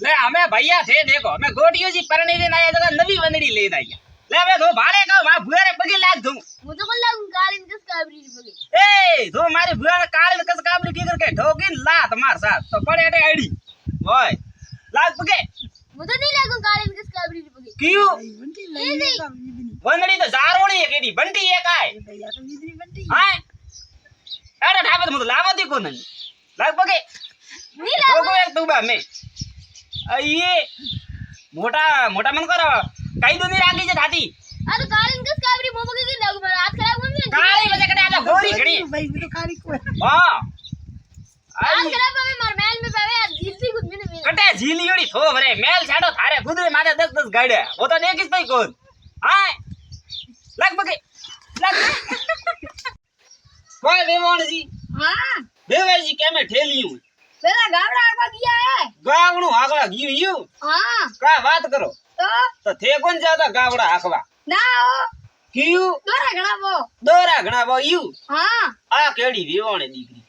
ले हमें भैया थे देखो हमें गोटियों जी परने जे नया जगह नवी वंदड़ी ले आई ले हमें तो भाड़े का वा भुआरे पगे लाग दूं मुझे को लागू कालीन किस काबरी पगे ए तो हमारे भुआ ने काल में कस काबरी की करके ठोकिन लात मार साथ तो पड़े अटे आईडी ओए लाग पगे मुझे नहीं लागू कालीन किस काबरी पगे क्यों बंटी लई ले का वीदनी वंदड़ी तो जारोड़ी है केडी बंटी है काय या तो वीदनी बंटी हां अरे ठाबे तो लावती को नहीं लाग पगे नहीं लागू ठोको एक तुबा में ये मोटा मोटा मन करो कई दूनी रागी जे थाती अरे कालीन किस काबरी मो पगे की लागू मेरा हाथ खराब होने काली बजे कटे आला गोरी खड़ी भाई वो तो काली को हां हाथ खराब में मार महल में पावे यार झीलती कुछ भी नहीं कटे झीली जोड़ी थो भरे मेल छाड़ो थारे गुदरे मारे 10 गाड़े वो तो देखिस भाई कौन हां लग पके लग कोई देवान जी हां देवे जी के में ठेलियो मेरा गावड़ा आगा गया है गावणो आगला गयो यू हां का बात करो तो थे कौन ज्यादा गावड़ा आकवा ना हो क्यों दोरा घणा वो दोरा घणा बो यू हां आ केड़ी वेवाणे दीकरी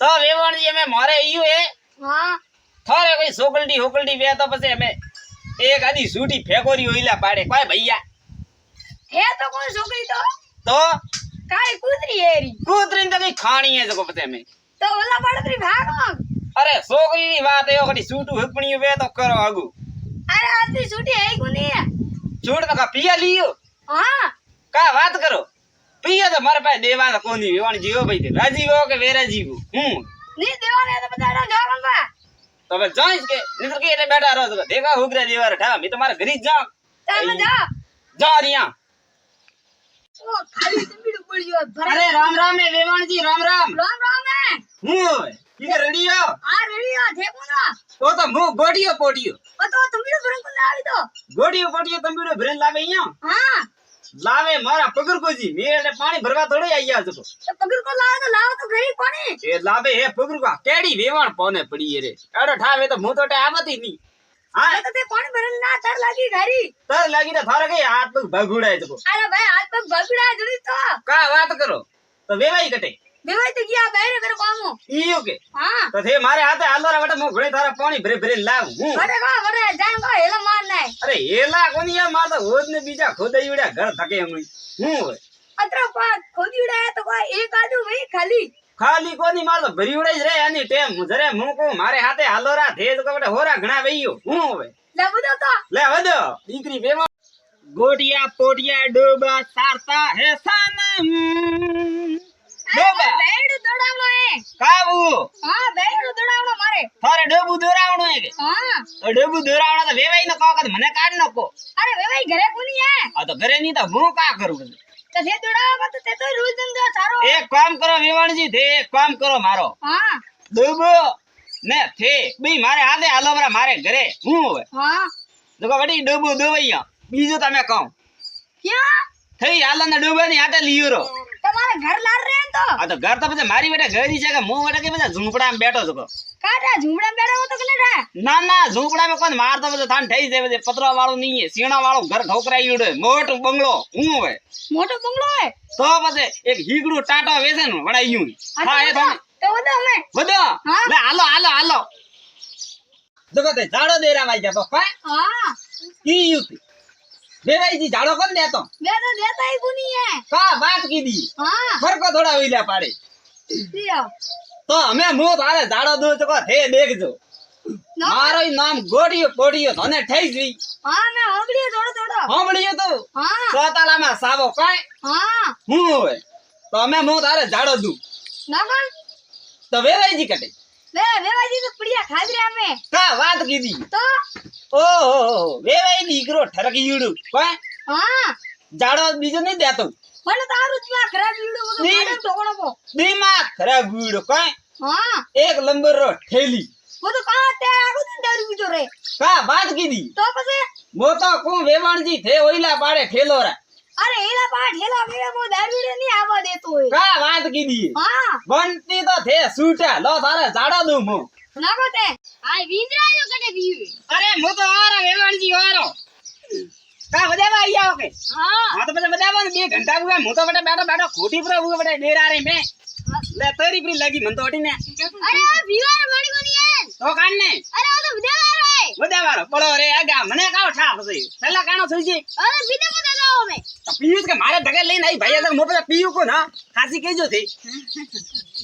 तो वेवाण जी में मारे यू है हां थारे कोई सोकलडी होकलडी वे तो पसे हमें एक आधी सूटी फेकोरी होइला पाड़े कोई भैया है तो कोई छोकरी तो काई कुतरी हेरी कूतरीन तो कई खानी है जको पते हमें तो ओला पड़तरी भागो अरे सोकरी नी बात है ओकड़ी सूटू हुकणी वे तो करो आगू अरे आधी छुट्टी है कोनी है छूट तो का पिया लियो हां का बात करो पिया तो मारे पास देवा तो कोनी वेवाण जीओ भाई थे राजी हो के वेरा जीव नहीं देवाने तो बता रहा जावन बा तो मैं जाइस के नितर के एटे बैठा रहो तो देखा हुगरा दीवार ठा मैं तुम्हारे घर जा तम जा जा रिया ओ खाली तंबीड़ पड़ियो अरे राम राम है वेवाण जी राम राम राम राम है हूं ये रेडी हो आ रेडी आ देखो ना ओ तो मु गोडियो पोडियो ओ तो तंबीड़ भरन को लावी तो गोडियो पोडियो तंबीड़ो भरन लावे यहाँ हां लावे मारा पगर को जी मेरे पानी भरवा थोड़े आई आज को तो पकड़ को लाओ तो लाओ तो गई पानी ए लावे है पगर को केड़ी वेवाण पौने पड़ी है रे एडो ठावे तो मु तो टे आवती नी हां तो ते पानी भरन ना तर लगी घरी तर लगी तो थारे के हाथ पग भगुड़ाए तो अरे भाई हाथ पे बगड़ा जड़ी तो का बात करो तो वेवाई कटे बेवाई तो गया बाहर कर कामो ईयो के हां तो थे मारे हाथे आलोरा बटे मु घणे थारा पानी भरे भरे लाव हूं बड़े जान को हेला मार नहीं अरे एला कोनी या मार तो होद ने बीजा खोदई उड़े घर थके हम हूं अतरा पास खोदी उड़ाया तो कोई एक आदू भाई खाली खाली कोनी मार तो भरी उड़ाई रे यानी टेम मुजरे मु को मारे हाथे आलोरा थे तो बटे होरा घणा वईयो हूं होवे ले बुदो तो ले वदो दीकरी वेवा गोटिया पोटिया डोबा सारता है सनम डोबा बैड दौड़ावनो है काबू हां बैड दौड़ावनो मारे थारे डोबू दोरावणो है के हां तो डोबू दोरावणो तो वेवाई न कहत मने काढ नको अरे बेवाई घरे कोनी है आ तो घरे नी तो मु का करू तो से दौड़ावा तो ते तो रोज धंधा सारो एक काम करो वेवाण जी थे एक काम करो मारो हां डोबो ने थे बई मारे हाथे आलोबरा मारे घरे हूं होवे हां देखो बड़ी डोबू दोवैया बीजो तमे कहूं क्या थई आला ने डोबे ની હાટે લીયો રો तुम्हारे घर लार रहे हैं तो आ तो घर तो बजे मारी बेटा घर ही जगह मु बेटा के बजे झुंपड़ा में बैठो छको काटा झुमड़ा में बैठा हो तो कने रहा ना ना झुंपड़ा में कोन मार तो बजे थान ठई जे बजे पतरा वाळो नहीं है सीणा वाळो घर ठोकराई उड़े मोटो बंगलो हूं होवे मोटो बंगलो है तो बजे एक हीगड़ो टाटा वेसे न वडायूं हां ए थाने तो वदो हमें वदो हाँ? ले हालो हालो हालो देखो ते झाड़ो देरा भाई जा पप्पा हां की युती देवाई जी झाड़ो कौन देतो मैं तो देता ही कोनी है का बात की दी हां फरको थोड़ा होइला पाड़े लियो तो हमें मुंह थारे झाड़ो दो चको थे देखजो मारो ही नाम गोडियो पोडियो धने ठई जी हां मैं होबड़ियो थोड़ो थोड़ो होमड़ियो तो हां सोताला में सावो काय हां हूं होवे तो हमें मुंह थारे झाड़ो दू ना कौन तो वेवाई जी कटे वे बेवाजी तो बढ़िया खाद रे हमें का बात की दी तो ओ वेवाई दीकरो ठरकीयुडू काय हां झाड़ो बीजो नहीं देतो મને તારું જ ના ખરાબ વીડિયો બધું નહીં. મારે ઢોકણો પો दिमाग खराब हुईड़ो काय हां एक नंबर रो ठेली वो तो कहां ते आगो दिन दारू पीतो रे का बात की दी तो पसे वो तो को वेवाण जी थे ओइला पाड़े ठेलो रा अरे एला पा ठेला मेरे वो दारू रे नहीं आवा देतो है का बात की दी हां बनती तो थे सूटा लो थारे झाड़ा दू मु ना कोते आ विंद्रा जो कटे दियो अरे मु तो आरा वेवाण जी आरो का बजावा आई आओ के हां हां तो बजे बजावा 2 घंटा हुआ मु तो बटे बैठो बैठो खोटी पर हुआ बटे डेरा रे में ले तेरी प्री लगी मन तो हटी ने अरे आ विवार मारी कोनी है तो कान ने अरे वो तो बजावा रे बजावा મારો બોલો રે આગા મને કાવ ઠાપ છે પેલા કાણો થઈ છે અરે બીને મને લાવો મે તો પીયું કે મારે ધગે લઈને આવી ભાઈ તો મોપે પીયું કો ના ખાસી કેજો થી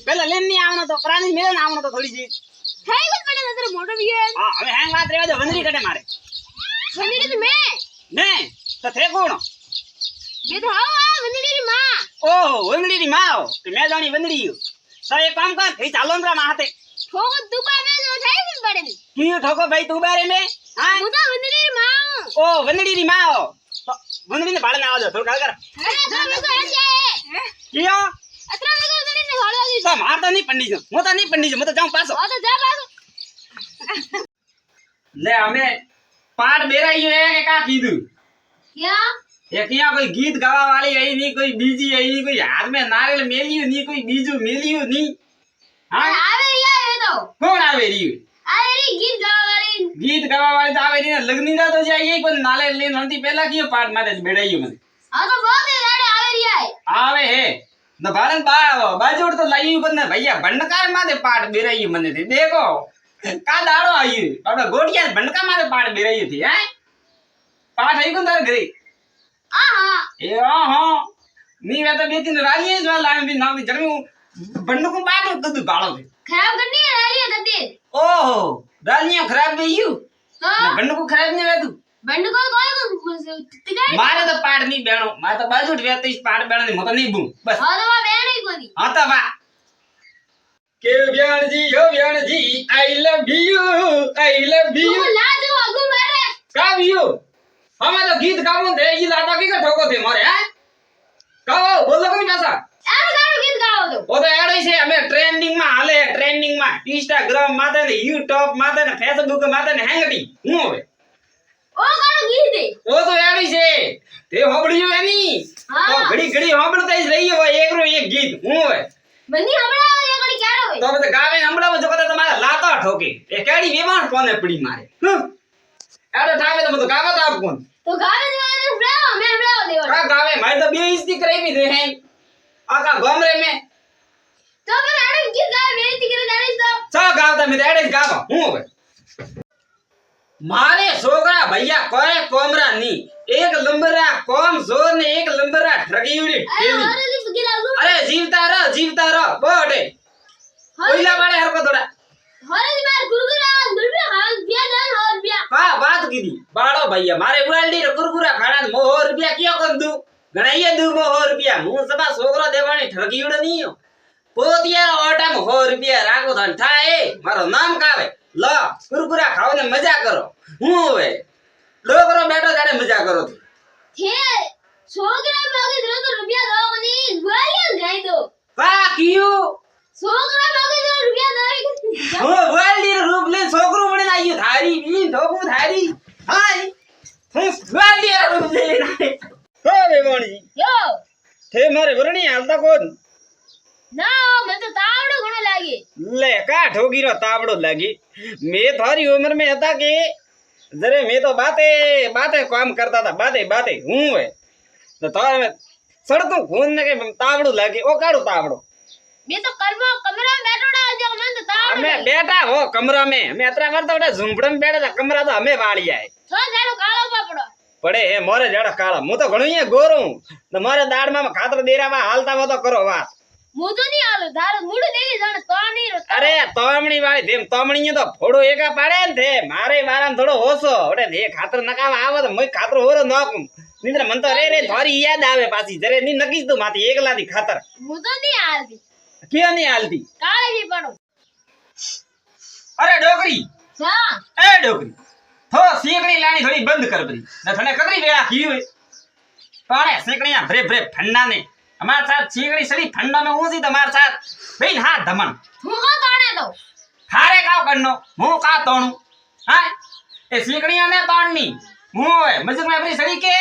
પેલા લેન ની આવનો તો પ્રાણી મેળન આવનો તો થોડી જી થઈ ગયો પડે નતર મોટો વિયે હા હવે હેંગ વાત રેવા દો વંદરી કટે મારે વંદરી તો મે ને તો થે કોણ બે તો આ વંદરી માં ઓહો વંદરી ની માઓ તે મે જાણી વંદરી તો એક કામ કર એ ચાલો ને માથે ઠોકો દુબા મે જો થઈ ગયો પડે ની કીયો ઠોકો ભાઈ તું બારે મે હા હું તો વંદરી માં ઓ વંદરી ની માઓ તો વંદરી ને ભાડે ના આવજો થોડું કાલ કર અરે તો મે તો આશે કીયો અતરા મે તો વંદરી ને ઘાડવા દી તો માર તો નહીં પંડી જો હું તો નહીં પંડી જો હું તો જાઉં પાછો આ તો જા બાજુ લે અમે પાઠ બેરાઈ હે કે કા કીધું ક્યાં એ ક્યાં કોઈ ગીત ગાવા વાળી આઈ ની કોઈ બીજી આઈ ની કોઈ હાથ મે નારિયેળ મેલ્યું ની કોઈ બીજું મેલ્યું ની હા આવે યાર એ તો કોણ આવે રહ્યું આવે રી ગીત ગાવા વાળી ગીત ગાવા વાળી તો આવે રહી ને લગ્ની ના તો જાય એ પણ નારિયેળ લઈને નથી પેલા કયો પાઠ માથે બેડાયું મને આ તો બહુ તે રાડે આવે રિયા આવે હે ન ભારત બાજુ તો લાયું પણ ભૈયા ભંડકાર માથે પાઠ બેરાયું મને થી દેખો કા દાડો આવ્યું આપણે ગોડિયા ભંડકા માથે પાઠ બેરાયું થી હે પાઠ આવી કોણ તારે ઘરે આહા એ હા ની વે તો બે तीन રાલી જ લાવી બી નામ જણું બંડકું બાટું કદું ગાળો છે ખરાબ કરી રાડી હતી ઓહો રાલિયા ખરાબ ગયું હા બંડકું ખરાબ ને વેતું બંડ કોઈ તિગાડી મારે તો પાડ ની બેણો મારે તો બાજુ જ વેતી પાડ બેણો ની મતો નહીં બું બસ હા તો માં બેણી કોની હા તો વા કે વ્યાણજી હો વ્યાણજી આઈ લવ યુ તું લાજો આગુ મારે કાવ્યો અમે તો ગીત ગાવું દે ઈ લાતા કે ઠોકો થે મારે હે કાવો બોલો કોની પાછા આ ગાડું ગીત ગાવો તો ઓ તો એડઈ છે અમે ટ્રેન્ડિંગ માં હાલે ટ્રેન્ડિંગ માં Instagram માથે ને YouTube માથે ને Facebook માથે ને હેંગડી હું હવે ઓ ગાડું ગીત દે ઓ તો એડઈ છે તે હોબળ્યું એની હા. તો ઘડી ઘડી હોબળતા જ રહી હોય એકરો એક ગીત હું હવે બની હમણાં એ ઘડી ક્યારે હોય તો બધા ગાવે હમણાં જો કદા તમારે લાતા ઠોકે એ કેડી વેવાણ કોને પડી મારે એડો ઠાવે તો બધું ગાવા તો આપ કોણ તો ગાવે દેવાનો બ્લાવો મે બ્લાવો દેવાનો કા ગાવે મારે તો બે ઇસ્તી કરાવી દે હે આકા ગોમરે મે તો પણ આડે ગીત ગાવે મેરી તીકરે દાડી તો ચા ગાવતા મે એડે જ ગાવા હું હવે મારે છોકરા ભૈયા કોઈ કોમરા ની એક લંબરા કોમ જોર ને એક લંબરા ઠગીવડી અરે ઠેલી ઓરલી ફગી લાગુ અરે જીવતા રહો બોડે કોઈલા બાડે હરકો થોડા હોરલી માર ગુરગુરા ગુરગુરા હાલ બિયા દાન હોર બિયા કા વાત કીધી બાળો ભૈયા મારે ઉડાલડી કુરકુરા ખાણા મોહો રૂપિયા કયો કર દઉં ગણાઈએ દઉં મોહો રૂપિયા હું સભા છોકરો દેવાની ઠગીવડ નહીં પોતિયા ઓટામ હો રૂપિયા રાખો તો થાય મારો નામ કાવે લ કુરકુરા ખાઓ ને મજા કરો હું હવે ડોકરો બેઠો જાડે મજા કરો તું થે છોકરા માગે દરો તો રૂપિયા દો કોની ગોળિયા ગાઈ દો કા કીયું છોકરા માગે દરો રૂપિયા દો હો વાલી રૂપ લે છોકરો મને આયું થારી ઈ ઢોકું થારી હાય હું વાલી રૂપ લે હો બેવણી યો થે મારે વરણી હાલતા કોણ ના મને તો તાવડો ઘણો લાગે લે કા ઠોગીરો તાવડો લાગી મે થારી ઉંમર में હતા કે જરે મે તો બાતે કામ કરતા હતા બાતે હું હે તો તારે સડતું ખૂન ને કે તાવડું લાગે ઓ કાડું તાવડો મે તો કમરા બેઠોડા જો મને તો તાવડો અમે બેઠા હો કમરા में અમે અતરા કરતા બેઠા ઝુંપડા में બેઠા કમરા તો અમે વાળી આય છો જાડો કાળો પાપડો પડે હે મોરે જડા કાળા હું તો ઘણું અહીંયા ગોરું ને મારે દાડમાં ખાતર દેરામાં હાલતા મો તો કરો વાત હું તો નહીં આલો ધારો મૂડ દેવી જાણે તો નહીં અરે તોમણી વાળી તેમ તોમણી તો ફોડો એકા પાડે ને તે મારે વારામ થોડો ઓછો ઓડે એ ખાતર નકાવા આવે તો મય ખાતર હોરો નાખું નિંદ્ર મન તો રે થોરી યાદ આવે પાછી જરે ની નકીશ તું માથી એકલાથી ખાતર હું તો નહીં આલતી કે ની હાલતી કાળે બી પડો અરે ડોકરી હા એ ડોકરી થો સીકડી લાણી થોડી બંધ કર બધી ને થને કદરી વેળા કીયું પાણે સીકડીયા ભરે ઠંડા ને हमारे साथ चीकड़ी सड़ी ठंडा में ऊँची तुम्हारे साथ भाई हाँ धमन હું કો તાણે તો हारे काव करनो मुंह का तोड़ू हाँ ए सीकड़ियां ने तोड़नी मुंह है मजूर में अपनी सड़ी के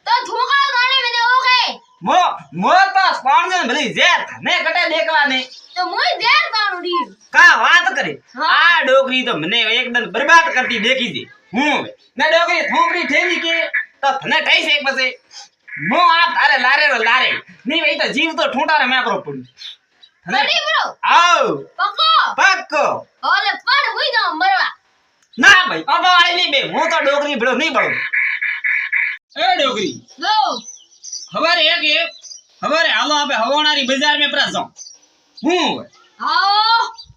તો હું કો તાણે મને ઓ કે मो तो स्पॉन ने भली जेर ने कटे देखवा ने તો મુય દેર તાણું ડી का बात करे हाँ। आ डोकरी तो मने एकदम बर्बाद करती देखी थी हूं ने डोकरी थोकड़ी ठेली के तो थने ठई से एक बसे मो आप थारे लारे रो लारे नहीं भाई तो जीव तो ठूंटा रे मैं करो पड़ी પડી બ્રો आओ પકો पक्को ઓલે પડ મુય તો મરવા ना भाई अब वाली नहीं बे હું તો ડોકરી ભેળો નહીં પડું. એ ડોકરી લો હવારે હવારે હાલો આપણે હવાણારી બજાર में પ્રસંગ હું આવો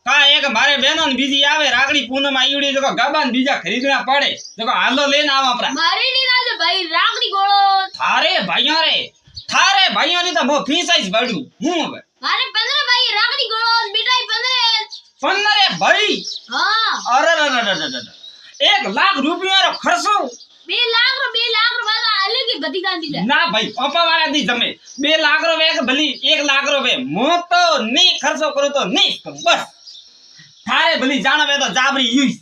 કા એક મારે બહેનો ને બીજી આવે રાખડી પૂનમ આઈડી જો ગાબા ને બીજા ખરીદના પડે જો હાલો લઈને આવ આપડા મારી ની રાજ ભાઈ રાખડી ગોળો થારે ભાઈઓ ની તો મો ફીસાઈ બડું હું હવે મારે 15 ભાઈ રાખડી ગોળો મીઠાઈ 15 ભાઈ હા અરે 1 લાખ રૂપિયાનો ખર્ચો 2 લાખ વાળા અલગ ही બધી ગાંધી લે ના ભાઈ પપ્પા વાળા દી જમે 2 લાખ રૂપિયા કે ભલી 1 લાખ રૂપિયા મો તો નહીં ખર્ચો કરું તો નહીં કરું બસ થારે ભલી જાણવે તો જાબરી યુસ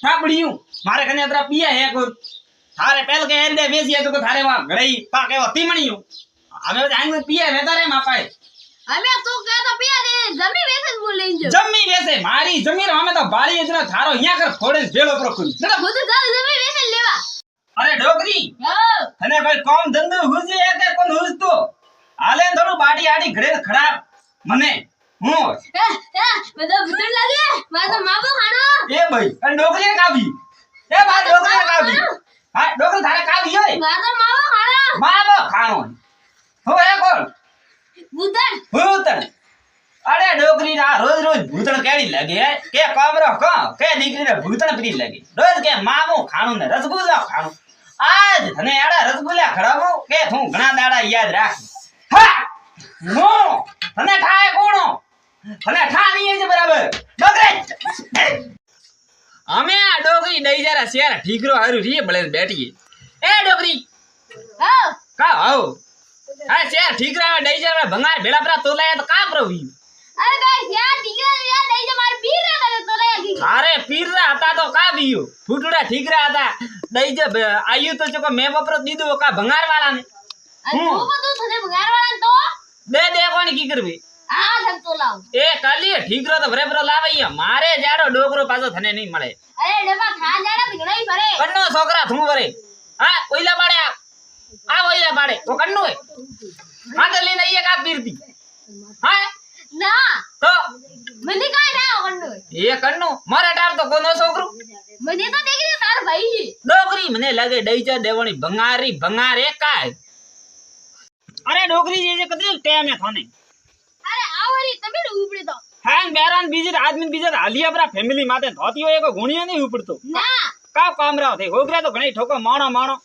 થાબડીયું મારે કને અતરા પિયા હે કો થારે પેલ કે હેંદે બેસી તો થારે વા ઘડઈ પાકે વા તીમણીયું અમે આંગ પિયા વેતારે માપાય અમે તો કે તો પિયા દે જમી વેસે બોલ લઈ જો જમી વેસે મારી જમીન અમે તો બાળી જ થારો અહીંયા કર ફોડે ભેળો પ્રકુલ બધું જાવ જમી વેસે લેવા અરે ડોગરી હા અને ભાઈ કોમ ધંધો હુજે કે કોણ હુજતો હાલે થોડું બાડી આડી ઘડે ખરાબ મને હું બધા ભૂતળ લાગે મારા માબો ખાણો એ ભાઈ અને ડોગરીએ કાવી એ માર ડોગરીએ કાવી હા ડોગરી થારે કાવી હોય મારા માબો ખાણો માબો ખાણો હો એ કોણ ભૂતળ ભૂતણ અરે ડોગરી ના રોજ ભૂતણ કેડી લાગે હે કે કામરો કો કે દીકરીને ભૂતણ પ્રી લાગે રોજ કે મામો ખાણું ને રસગુલ્લા ખાણું આજ તને આડા રસગુલ્લા ખડાવું કે હું ઘણા દાડા યાદ રાખ હા નો તને ઠાય કોણો તને ઠા નહીં છે બરાબર ડોગરી અમે આ ડોગરી દઈ જરા શેર ઠીકરો હારું રીએ ભલે બેઠી એ ડોગરી હા કા આવ હા શેર ઠીકરા દઈ જરા ભંગાર ભેળા ભરા તોલાયા તો કા પ્રવી અરે ગાઈસ યાર ટીકરા યાર દઈ જો માર પીર રે તો લે ગઈ અરે પીરા હતા તો કા બીયો ફૂટડા ઠીકરા હતા દઈ જ આયુ તો જો મે બપરો દીધો કા ભંગાર વાળા ને અને તું બધું થને ભગારવાળા તો દે કોની કી કરવી આ ધમ તો લાવ એ કાલી ઠીકરો તો બરેબરો લાવૈયા મારે જાડો ડોગરો પાછો થને નહીં મળે અરે ડબા થા જાડા બિગડાઈ ભરે કન્નો છોકરા થું વરે હા ઓઈલા પાડે આ ઓઈલા પાડે ઓ કન્નો હે હા તો લઈને આઈએ કા પીરતી હા ના તો મને કાઈ ના ઓકંડો એ કન્નો મારે ડાર તો કોનો છોકરો મને તો દેખી તાર ભાઈ છે ડોગરી મને લાગે દઈ જા દેવણી ભંગાર એકાય અરે ડોગરી જે કદરી ટેમ ને થાને અરે આવરી તમે ઉપડી તો હાન બેરાન બીજી આદમી બીજા હાલિયા પરા ફેમિલી માતે ધોતી હોય કો ગુણિયા નહીં ઉપડતો ના કા કામરાવ થઈ હોગરા તો ઘણી ઠોકો માણો ભારો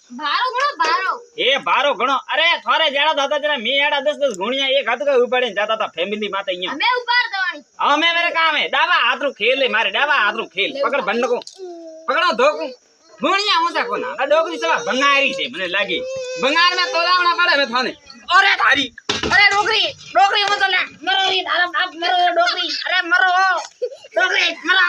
ઘણો ભારો એ ભારો ઘણો અરે થોરે જાડા થતા જરા મે આડા 10 ગુણિયા એક હાથ કા ઉપાડીને જાતા તા ફેમિલી માતે અહીંયા અમે ઉપાડ દવાની અમે મેરે કામ હે ડાવા હાથરું ખેલ હે મારે ડાવા હાથરું ખેલ પકડ બંડકો પકડો ધોકું ગુણિયા ઊંચા કોના આ ડોગરી સવા ભંગારી છે મને લાગે ભંગાર મે તોલાવણા પડે મે થાને અરે તારી અરે ડોગરી હું તો લે મરો રી તારા બાપ મરો ડોગરી અરે મરો ડોગરી મરો